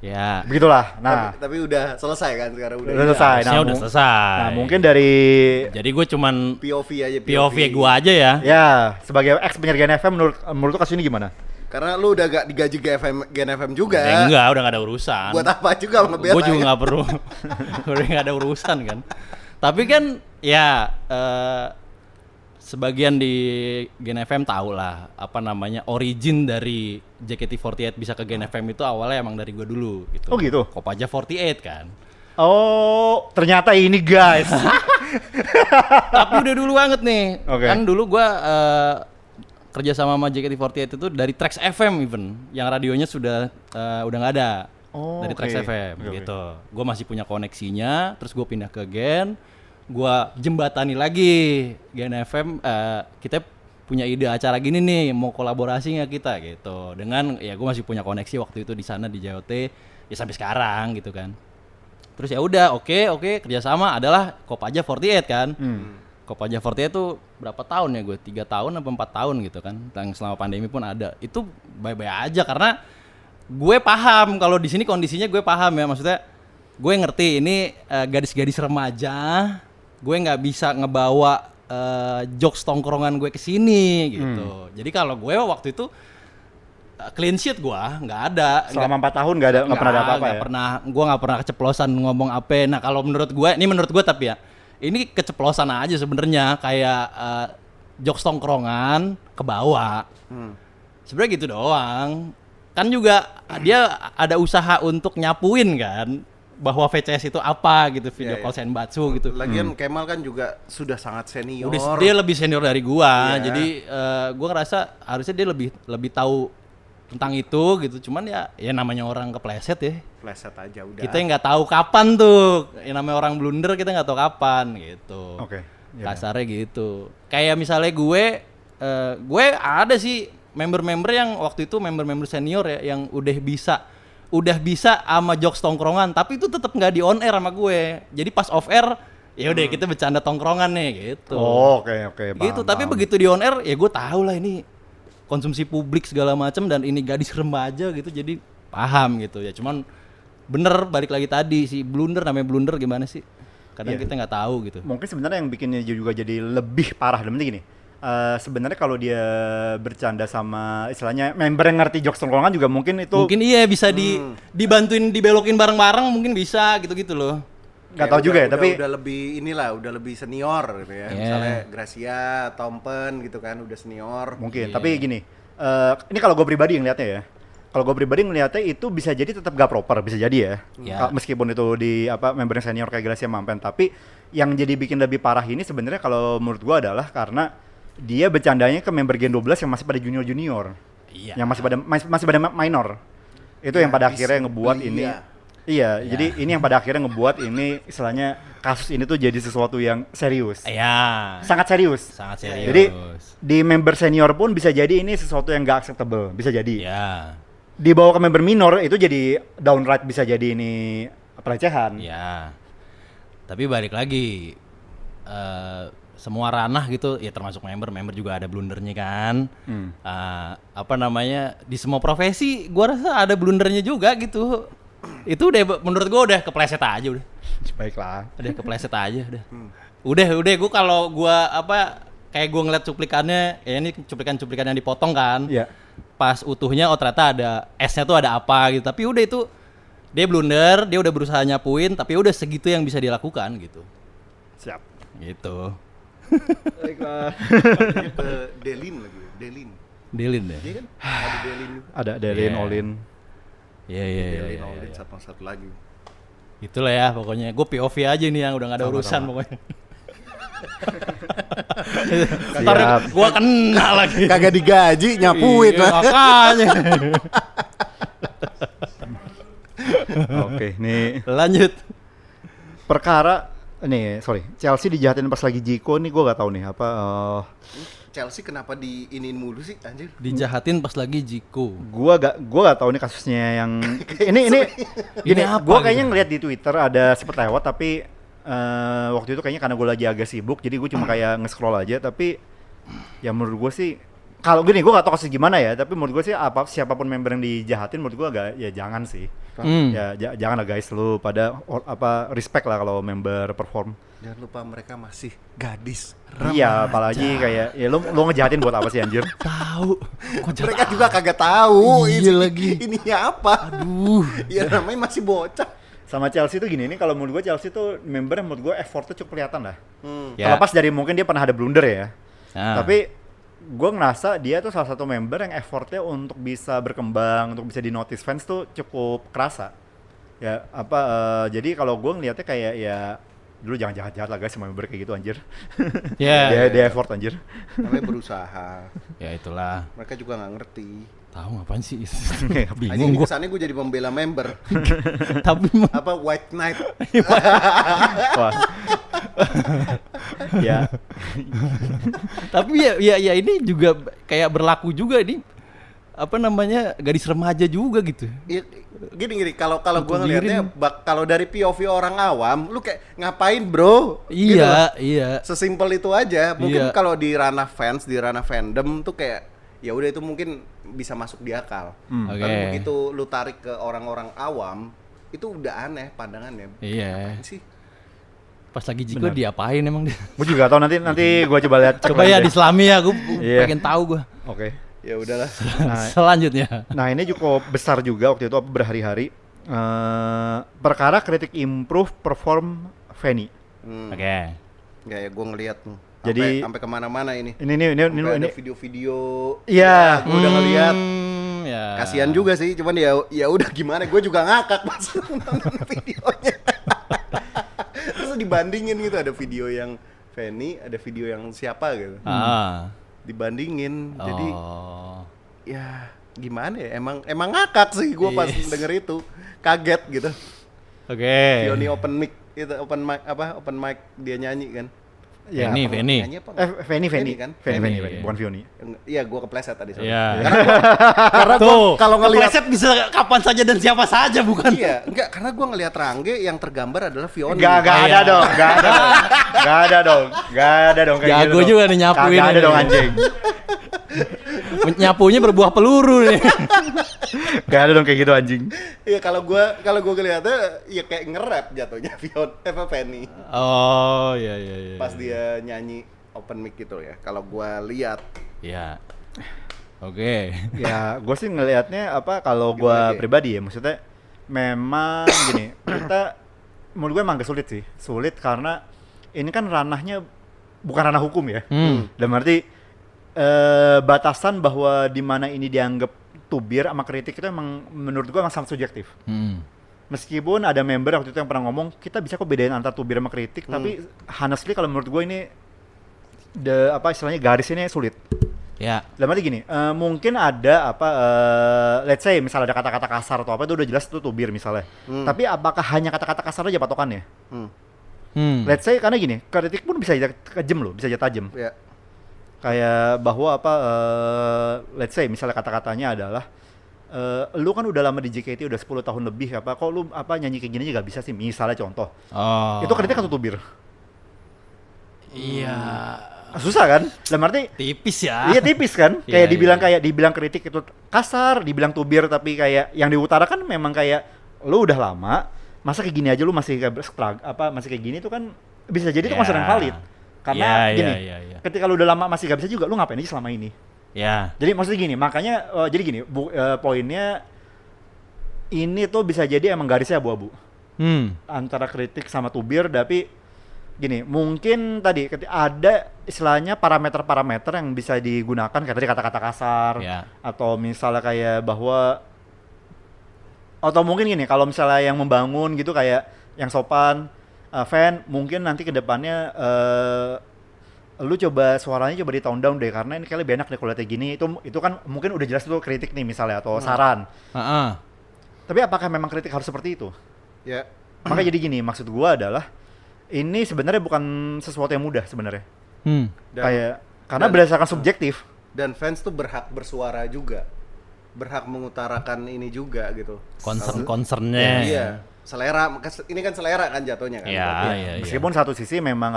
Ya. Begitulah. Nah, Tapi udah selesai kan sekarang udah selesai. Harusnya udah selesai. Nah, mungkin dari Jadi gue cuman POV aja. POV gue aja ya. ya sebagai ex penyiar Gen FM, menurut lu kasus ini gimana? Karena lu udah gak digaji Gen FM juga. Enggak, udah gak ada urusan. Buat apa juga ngebela? Gue juga gak perlu. Udah gak ada urusan kan. Tapi kan ya sebagian di Gen FM tahu lah origin dari JKT48 bisa ke Gen FM itu awalnya emang dari gue dulu gitu. Oh gitu? Kopaja 48 kan. Oh, ternyata ini guys. Tapi udah dulu banget nih. Oke. Kan dulu gue kerja sama JKT48 itu dari Trax FM even, yang radionya udah nggak ada. Oh, dari Trax oke. FM Oke. gitu. Gue masih punya koneksinya, terus gue pindah ke Gen, gue jembatani lagi Gen FM. Kita punya ide acara gini nih, mau kolaborasi nggak kita gitu. Dengan ya gue masih punya koneksi waktu itu di sana di JOT, ya sampai sekarang gitu kan. Terus ya udah oke kerjasama adalah Kopaja 48 kan. Kopaja 48 itu berapa tahun ya gue? 3 tahun atau 4 tahun gitu kan. Yang selama pandemi pun ada. Itu bye-bye aja karena gue paham kalau di sini kondisinya, gue paham ya, maksudnya gue ngerti ini gadis-gadis remaja, gue nggak bisa ngebawa jokes tongkrongan gue ke sini gitu. Jadi kalau gue waktu itu clean sheet gue nggak ada. Selama 4 tahun nggak pernah ada apa-apa ya? Gue nggak pernah keceplosan ngomong apa. Nah kalau menurut gue tapi ya, ini keceplosan aja sebenarnya, kayak jokes tongkrongan ke bawah. Sebenarnya gitu doang. Kan juga dia ada usaha untuk nyapuin kan bahwa VCS itu apa gitu, video call Senbatsu gitu. Lagian Kemal kan juga sudah sangat senior. Dia lebih senior dari gua. Iya. Jadi gua ngerasa harusnya dia lebih tahu tentang itu gitu. Cuman ya namanya orang kepleset ya. Pleset aja udah. Kita nggak tahu kapan tuh. Yang namanya orang blunder kita nggak tahu kapan gitu. Oke. Iya. Kasarnya gitu. Kayak misalnya gue ada sih member-member yang waktu itu member-member senior ya yang udah bisa sama jokes tongkrongan, tapi itu tetap nggak di on air sama gue. Jadi pas off air ya udah kita bercanda tongkrongan nih gitu. Oke, Gitu, tapi begitu di on air ya gue tahu lah ini konsumsi publik segala macam dan ini gadis remaja gitu, jadi paham gitu ya. Cuman bener balik lagi tadi si blunder, namanya blunder gimana sih? Kadang kita nggak tahu gitu. Mungkin sebenarnya yang bikinnya juga jadi lebih parah dan gini. Sebenarnya kalau dia bercanda sama istilahnya member yang ngerti jokes tongkrongan juga mungkin itu Iya bisa dibantuin dibelokin bareng-bareng, mungkin bisa gitu-gitu loh. nggak tahu juga ya, tapi udah lebih udah lebih senior gitu ya. Misalnya Gracia, Tompen gitu kan udah senior. mungkin. Tapi gini, ini kalau gue pribadi yang lihatnya ya. Kalau gue pribadi ngelihatnya itu bisa jadi tetap gak proper, bisa jadi ya. Meskipun itu di member yang senior kayak Gracia Mampen, tapi yang jadi bikin lebih parah ini sebenarnya kalau menurut gue adalah karena dia bercandanya ke member Gen 12 yang masih pada junior. Yang masih pada minor. Itu yang pada akhirnya ngebuat ini. Iya, jadi ini yang pada akhirnya ngebuat ini istilahnya kasus ini tuh jadi sesuatu yang serius. Iya. Sangat serius. Jadi di member senior pun bisa jadi ini sesuatu yang gak acceptable, bisa jadi. Iya. Dibawa ke member minor itu jadi downright bisa jadi ini pelecehan. Iya. Tapi balik lagi semua ranah gitu ya, termasuk member juga ada blundernya kan. Di semua profesi gua rasa ada blundernya juga gitu. Itu udah menurut gua udah kepleset aja udah. Baiklah. Udah kepleset aja udah. Udah gua kalau gua kayak gua ngeliat cuplikannya, ya ini cuplikan yang dipotong kan. Iya. Pas utuhnya ternyata ada S-nya tuh ada apa gitu. Tapi udah itu dia blunder, dia udah berusaha nyapuin, tapi udah segitu yang bisa dilakukan gitu. Siap. Gitu. Baiklah. Delin ya. Iya kan? Ada Delin. Ada Delin, Yeah. Olin. Iya. Delin Olin satu lagi. Itulah ya pokoknya. Gue POV aja nih yang udah gak ada urusan pokoknya. Ntar gue kena lagi. Kagak digaji nyapuin Iya, lah. makanya. Oke, nih Lanjut. perkara Chelsea dijahatin pas lagi Jiko nih, gue gak tahu nih Chelsea kenapa diinin mulu sih anjir? Dijahatin pas lagi Jiko. gua gak tahu nih kasusnya yang ini gini, apa gua gitu? kayaknya ngeliat di Twitter ada sempet lewat, tapi waktu itu kayaknya karena gue lagi agak sibuk jadi gue cuma kayak nge-scroll aja. Tapi ya menurut gue sih kalau gini, gue gak tahu kasus gimana ya, tapi menurut gue sih siapapun member yang dijahatin menurut gue agak ya jangan sih. Ya jangan lah guys, lu pada respect lah kalau member perform. Jangan lupa mereka masih gadis. Iya, apalagi kayak ya lu ngejahatin buat apa sih anjir? Tahu. Mereka juga kagak tahu. Iya lagi. Ininya apa? Aduh. Ya namanya masih bocah. Sama Chelsea tuh gini, ini kalau menurut gue Chelsea tuh member yang menurut gue effortnya cukup kelihatan lah. Ya. Terlepas dari mungkin dia pernah ada blunder ya. Ah. Tapi gue ngerasa dia tuh salah satu member yang effortnya untuk bisa berkembang, untuk bisa di notice fans tuh cukup kerasa. Ya jadi kalau gue ngeliatnya kayak ya dulu jangan jahat-jahat lah guys sama member kayak gitu anjir. Dia effort anjir. Namanya berusaha. Ya itulah. Mereka juga nggak ngerti. Tahu ngapain sih? Bingung gue. Kesannya gue jadi pembela member. Tapi apa White Knight? Wah. Ya. Tapi ya ini juga kayak berlaku juga ini gadis remaja juga gitu. Ya, gini kalau gue ngelihatnya kalau dari POV orang awam, lu kayak ngapain bro? Iya, gitu. iya. Sesimpel itu aja. Mungkin kalau di ranah fans, di ranah fandom tuh kayak ya udah itu mungkin bisa masuk di akal. Tapi begitu lu tarik ke orang-orang awam, itu udah aneh pandangannya. Iya. Apaan sih? Pas lagi Jiko diapain emang dia? Gue juga tau, nanti gue coba lihat. Coba ya di Islami ya, gue pengen tahu gue. Oke. Ya udahlah. Selanjutnya. Nah ini cukup besar juga waktu itu berhari-hari. Perkara kritik improve perform Fanny. Oke. Ya gue ngeliat tuh. Jadi sampai kemana-mana ini. Ini ada video-video. Iya. Gue udah ngeliat. Ya. Kasian juga sih, cuman ya udah gimana? Gue juga ngakak pas nonton videonya. Terus dibandingin gitu, ada video yang Fanny, ada video yang siapa gitu. Dibandingin. Jadi ya gimana ya? Emang ngakak sih gue pas denger itu. Kaget gitu. Oke. Fioni open mic itu, open mic dia nyanyi kan. Ya, Feni. Nyanyi apa? Feni kan? Feni, Feni. bukan Vioni. Iya, gua kepleset tadi. sorry. Iya. Karena Tuh, kalau ngelihat kepleset bisa kapan saja dan siapa saja, bukan? iya, enggak, karena gua ngelihat Rangge yang tergambar adalah Vioni. Gak ada Iya. dong, gak ada dong kayak Jago gitu juga dong. nih nyapuin Kagak ada ini. dong anjing. Nyapunya berbuah peluru nih. Gak ada dong kayak gitu anjing. Iya, kalau gua ngelihatnya ya kayak nge-rap jatuhnya Feni. Oh, iya. Pas dia nyanyi open mic gitu ya. Kalau gua lihat Iya. Oke. Ya, gue sih ngelihatnya apa kalau gue Gimana, Ge? pribadi ya, maksudnya memang gini, kita menurut gue emang agak sulit sih, sulit karena ini kan ranahnya bukan ranah hukum ya, dan berarti batasan bahwa di mana ini dianggap tubir sama kritik itu emang menurut gue emang sangat subjektif. Meskipun ada member waktu itu yang pernah ngomong kita bisa kok bedain antara tubir sama kritik, tapi honestly kalau menurut gue ini istilahnya garis ini sulit. Ya. Dalam arti gini, mungkin ada let's say misalnya ada kata-kata kasar atau apa itu udah jelas itu tubir misalnya. Tapi apakah hanya kata-kata kasar aja patokannya? Let's say karena gini, kritik pun bisa aja kejam loh, bisa aja tajam. ya Kayak bahwa let's say misalnya kata-katanya adalah lu kan udah lama di JKT udah 10 tahun lebih kok lu nyanyi kayak gini aja gak bisa sih, misalnya contoh. Oh. Itu kritik atau tubir? Iya. Susah kan? Dalam arti Tipis ya. iya tipis kan? Iya, Kayak dibilang kritik itu kasar, dibilang tubir tapi kayak yang diutarakan memang kayak lu udah lama, masa kayak gini aja lu masih kayak masih kayak gini tuh kan bisa jadi itu Iya. concern yang valid. Karena Iya, gini, iya. ketika lu udah lama masih gak bisa juga, lu ngapain aja selama ini? Ya. Jadi maksudnya gini, makanya jadi gini, poinnya ini tuh bisa jadi emang garisnya abu-abu antara kritik sama tubir, tapi gini, mungkin tadi ada istilahnya parameter-parameter yang bisa digunakan kayak tadi kata-kata kasar, Ya. atau misalnya kayak bahwa, atau mungkin gini, kalau misalnya yang membangun gitu kayak yang sopan, fan, mungkin nanti ke depannya lu coba suaranya coba di tone down deh karena ini kayaknya lebih enak deh kalau kayak gini. Itu kan mungkin udah jelas itu kritik nih misalnya atau saran. Tapi apakah memang kritik harus seperti itu? ya Maka jadi gini, maksud gua adalah ini sebenarnya bukan sesuatu yang mudah sebenarnya. dan, Karena dan- berdasarkan subjektif. dan fans tuh berhak bersuara juga, berhak mengutarakan ini juga gitu. Concern-concernnya. Iya, selera, ini kan selera kan jatuhnya kan. Iya, berarti. iya. Meskipun satu sisi memang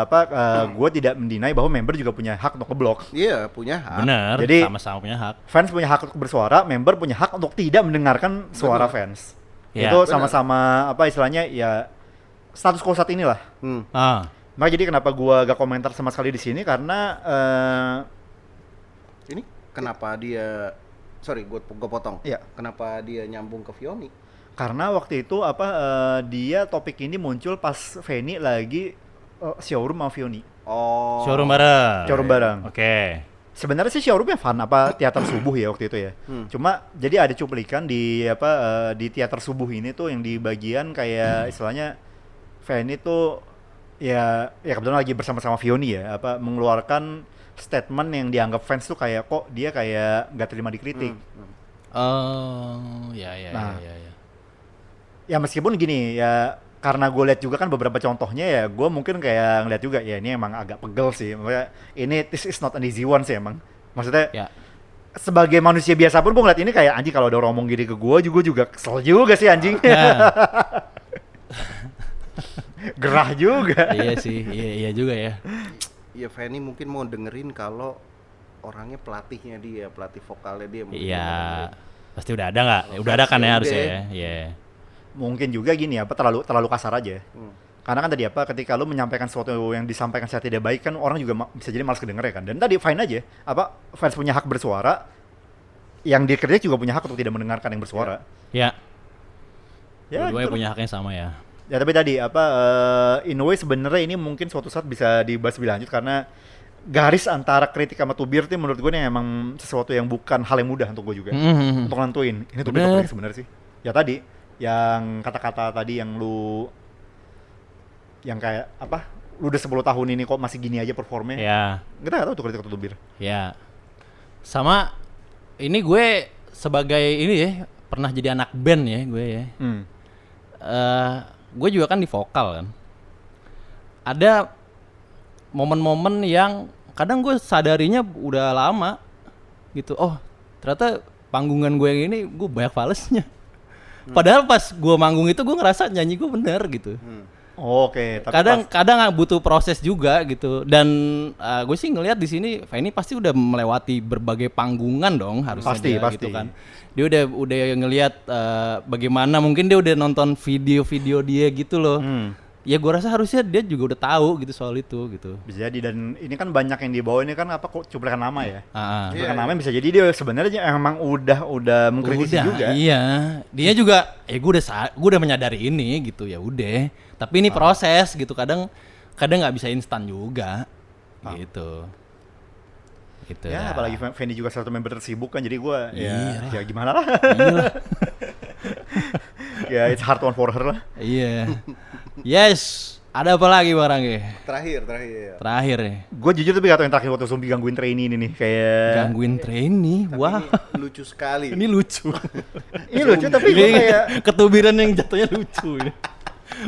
gue tidak mendinai bahwa member juga punya hak untuk ngeblok. Iya, punya hak. Bener. Jadi- sama-sama punya hak. Fans punya hak untuk bersuara, member punya hak untuk tidak mendengarkan suara fans. Ya, Itu benar. sama-sama istilahnya ya status quo saat inilah. Maka jadi kenapa gua gak komentar sama sekali di sini karena Ini kenapa dia, sorry, gue potong. Iya. Kenapa dia nyambung ke Vioni? karena waktu itu dia topik ini muncul pas Feni lagi showroom sama Vioni. Oh. Showroom bareng. Showroom bareng. Oke. Sebenarnya sih showroomnya fun teater subuh ya waktu itu ya. Cuma jadi ada cuplikan di di teater subuh ini tuh yang di bagian kayak istilahnya Feni tuh ya kebetulan lagi bersama-sama Vioni ya mengeluarkan statement yang dianggap fans tuh kayak kok dia kayak nggak terima dikritik. Oh, ya. Nah. Ya meskipun gini ya karena gue lihat juga kan beberapa contohnya ya gue mungkin kayak ngeliat juga ya ini emang agak pegel sih. Maksudnya ini this is not an easy one sih emang. Maksudnya Ya. sebagai manusia biasa pun gue ngeliat ini kayak anjing kalau ada orang ngomong gini ke gue juga kesel juga sih anjing. Ya. Gerah juga. Iya sih, iya juga ya. Ya Fanny mungkin mau dengerin kalau orangnya pelatihnya dia, pelatih vokalnya dia. mungkin Iya. mau dengerin. Pasti udah ada nggak? Udah ada kan ya Udah. harusnya ya. Iya. Mungkin juga gini terlalu kasar aja. Karena kan tadi ketika lu menyampaikan sesuatu yang disampaikan secara tidak baik kan orang juga bisa jadi malas kedenger ya kan. Dan tadi fine aja. Fans punya hak bersuara, yang dikritik juga punya hak untuk tidak mendengarkan yang bersuara. Ya. Ya, Dua-duanya gitu. punya hak yang sama ya. Ya tapi tadi in a way sebenarnya ini mungkin suatu saat bisa dibahas lebih lanjut karena garis antara kritik sama tubir itu menurut gue nih emang sesuatu yang bukan hal yang mudah untuk gue juga untuk nentuin ini tubir atau Bener. kritik sebenarnya sih. Ya tadi yang kata-kata tadi yang lu yang kayak lu udah 10 tahun ini kok masih gini aja performnya. Ya. Kita nggak tahu tuh kritik atau tubir. Ya. Sama ini gue sebagai ini ya pernah jadi anak band ya gue ya. Gue juga kan di vokal kan. Ada momen-momen yang kadang gue sadarinya udah lama gitu. Oh, ternyata panggungan gue yang ini gue banyak falesnya. Padahal pas gue manggung itu gue ngerasa nyanyi gue bener gitu. Oke, tapi Kadang butuh proses juga gitu. Dan gue sih ngelihat di sini Feni pasti udah melewati berbagai panggungan dong harusnya Pasti, dia, pasti. gitu kan. Dia udah ngelihat bagaimana mungkin dia udah nonton video-video dia gitu loh. Ya gue rasa harusnya dia juga udah tahu gitu soal itu gitu. bisa jadi, dan ini kan banyak yang dibawa ini kan apa kok cuplikan nama ya. Cuplikan Iya, nama bisa jadi dia sebenarnya emang udah mengkritisi Udah, juga. iya. Dia juga gue udah menyadari ini gitu ya udah. Tapi ini proses gitu. Kadang nggak bisa instan juga. Gitu. Gitu. Ya, apalagi Fendi juga satu member tersibuk kan, jadi gue ya gimana lah. Iyalah. Ya it's hard one for her lah. Iya. Yes. Ada apa lagi Bang Rangge? Terakhir. Terakhir nih. Gue jujur tapi gak tau yang terakhir waktu zombie gangguin trainee ini nih, kayak Gangguin trainee. Tapi Wah. ini lucu sekali. Ini lucu. ini lucu tapi gue Ini kayak ketubiran yang jatuhnya lucu ini.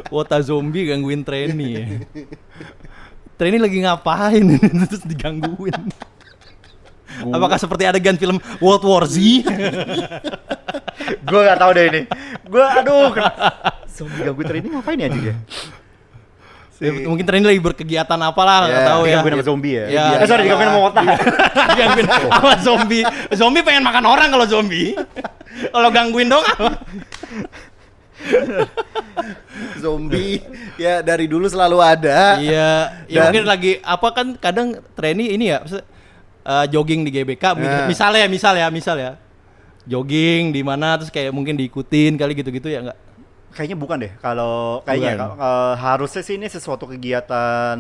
Wota zombie gangguin trainee ya. Trainee lagi ngapain terus digangguin. Apakah seperti adegan film World War Z? gue gak tahu deh ini. Gue aduh zombie gangguin trainee ngapain ya juga? Ya, mungkin trainee lagi berkegiatan apalah, nggak tahu ya. Digangguin sama zombie ya? Ya, Sorry, digangguin sama Wota. Digangguin sama zombie. Zombie pengen makan orang kalau zombie. Kalau gangguin dong apa? Zombie ya dari dulu selalu ada. Iya, ya Dan- mungkin lagi apa kan kadang trainee ini ya jogging di GBK misal ya. Jogging di mana terus kayak mungkin diikutin kali gitu-gitu ya enggak? Kayaknya bukan deh. Kalau kayaknya Bukan. harusnya sih ini sesuatu kegiatan.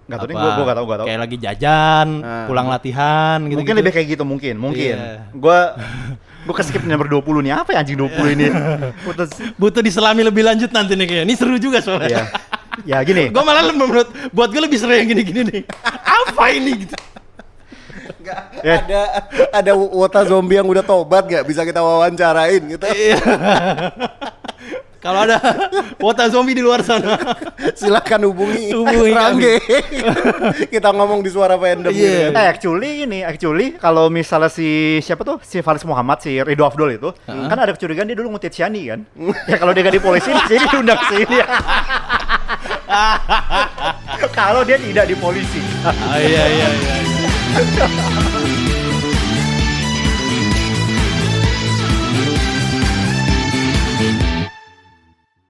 Gak tau nih, Apa? gue gak tau. Kayak lagi jajan, pulang latihan gitu. Mungkin lebih kayak gitu, mungkin. Iya. Gue keskip nomor 20 nih. Apa ya anjing 20 ini? Putus. butuh diselami lebih lanjut nanti nih kayaknya. Ini seru juga soalnya. Ya. Ya gini. Gue malah buat gue lebih seru yang gini-gini nih. Apa ini gitu? Nggak, Ya. ada wota zombie yang udah tobat nggak bisa kita wawancarain gitu. Iya. Kalau ada wota zombie di luar sana. Silakan hubungi Hubungi Rangge. Kita ngomong di suara fandom. Iya. gitu kan. Actually kalau misalnya siapa tuh si Faris Muhammad, si Ridho Afdol itu, kan ada kecurigaan dia dulu ngutit Shani kan. Ya kalau dia gak di polisi, jadi diundang ke sini. Kalau dia tidak di polisi. Iya.